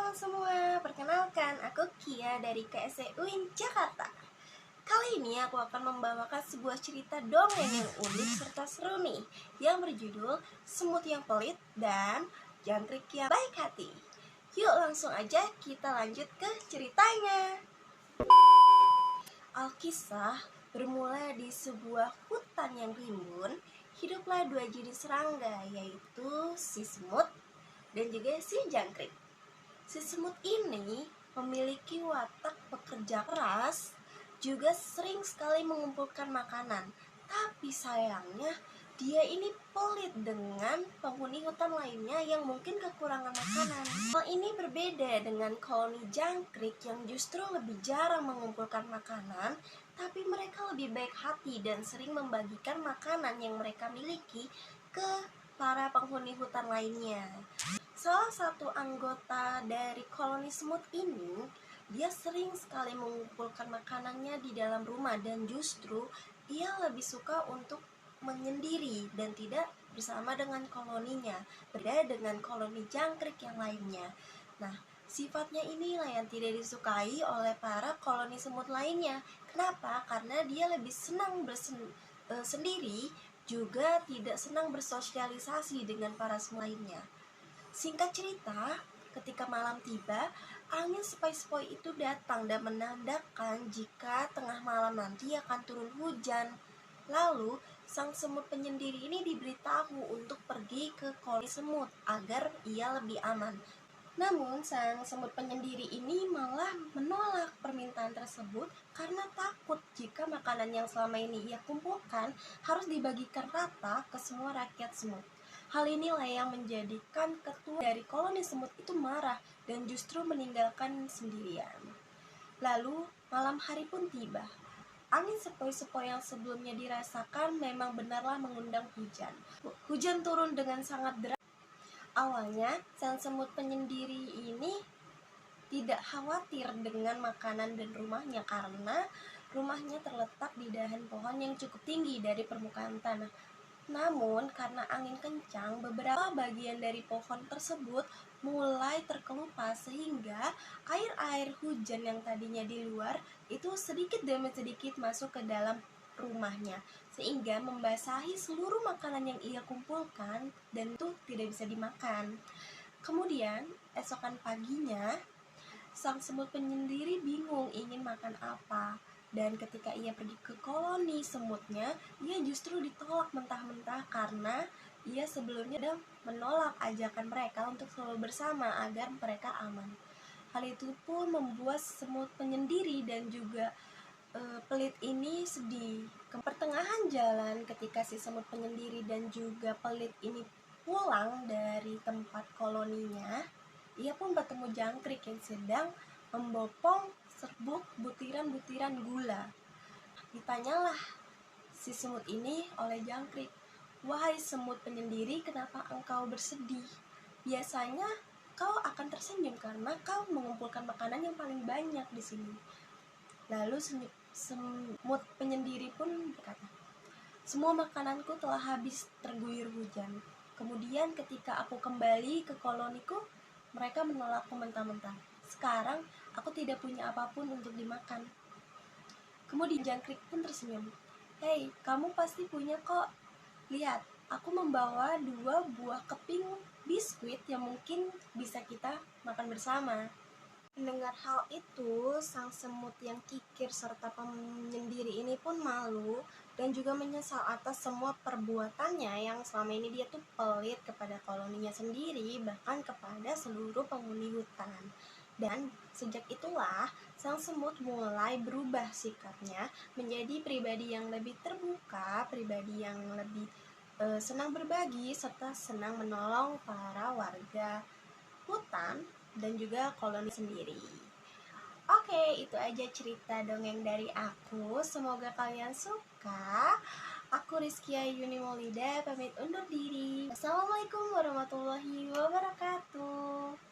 teman-teman semua, perkenalkan aku Kia dari KSE UIN Jakarta. Kali ini aku akan membawakan sebuah cerita dongeng yang unik serta seru nih, yang berjudul Semut yang Pelit dan Jangkrik yang Baik Hati. Yuk langsung aja kita lanjut ke ceritanya. Alkisah bermula di sebuah hutan yang rimbun. Hiduplah dua jenis serangga, yaitu si semut dan juga si jangkrik. Si semut ini memiliki watak pekerja keras, juga sering sekali mengumpulkan makanan. Tapi sayangnya dia ini pelit dengan penghuni hutan lainnya yang mungkin kekurangan makanan. Hal ini berbeda dengan koloni jangkrik yang justru lebih jarang mengumpulkan makanan, tapi mereka lebih baik hati dan sering membagikan makanan yang mereka miliki ke para penghuni hutan lainnya. Salah satu anggota dari koloni semut ini, dia sering sekali mengumpulkan makanannya di dalam rumah dan justru dia lebih suka untuk menyendiri dan tidak bersama dengan koloninya, berbeda dengan koloni jangkrik yang lainnya. Nah, sifatnya inilah yang tidak disukai oleh para koloni semut lainnya. Kenapa? Karena dia lebih senang sendiri, juga tidak senang bersosialisasi dengan para semut lainnya. Singkat cerita, ketika malam tiba, angin sepoi-sepoi itu datang dan menandakan jika tengah malam nanti akan turun hujan. Lalu, sang semut penyendiri ini diberitahu untuk pergi ke koloni semut agar ia lebih aman. Namun, sang semut penyendiri ini malah menolak permintaan tersebut karena takut jika makanan yang selama ini ia kumpulkan harus dibagikan rata ke semua rakyat semut. Hal inilah yang menjadikan ketua dari koloni semut itu marah dan justru meninggalkan sendirian. Lalu, malam hari pun tiba. Angin sepoi-sepoi yang sebelumnya dirasakan memang benarlah mengundang hujan. Hujan turun dengan sangat deras. Awalnya, sang semut penyendiri ini tidak khawatir dengan makanan dan rumahnya karena rumahnya terletak di dahan pohon yang cukup tinggi dari permukaan tanah. Namun, karena angin kencang, beberapa bagian dari pohon tersebut mulai terkelupas sehingga air-air hujan yang tadinya di luar itu sedikit demi sedikit masuk ke dalam rumahnya, sehingga membasahi seluruh makanan yang ia kumpulkan dan itu tidak bisa dimakan. Kemudian, esokan paginya, sang semut penyendiri bingung ingin makan apa. Dan ketika ia pergi ke koloni semutnya, ia justru ditolak mentah-mentah karena ia sebelumnya sudah menolak ajakan mereka untuk selalu bersama agar mereka aman. Hal itu pun membuat semut penyendiri dan juga pelit ini sedih. Ke pertengahan jalan ketika si semut penyendiri dan juga pelit ini pulang dari tempat koloninya, ia pun bertemu jangkrik yang sedang membopong serbuk butiran-butiran gula. Ditanyalah si semut ini oleh jangkrik, "Wahai semut penyendiri, kenapa engkau bersedih? Biasanya kau akan tersenyum karena kau mengumpulkan makanan yang paling banyak di sini." Lalu semut penyendiri pun berkata, "Semua makananku telah habis terguyur hujan. Kemudian ketika aku kembali ke koloniku, mereka menolakku mentah-mentah. Sekarang aku tidak punya apapun untuk dimakan." Kemudian jangkrik pun tersenyum. "Hei, kamu pasti punya kok. Lihat, aku membawa 2 buah keping biskuit yang mungkin bisa kita makan bersama." Mendengar hal itu, sang semut yang kikir serta penyendiri ini pun malu dan juga menyesal atas semua perbuatannya yang selama ini dia tuh pelit kepada koloninya sendiri, bahkan kepada seluruh penghuni hutan. Dan sejak itulah sang semut mulai berubah sikapnya menjadi pribadi yang lebih terbuka, pribadi yang lebih senang berbagi serta senang menolong para warga hutan dan juga koloni sendiri. Oke, itu aja cerita dongeng dari aku. Semoga kalian suka. Aku Rizkia Yuni Maulida pamit undur diri. Assalamualaikum warahmatullahi wabarakatuh.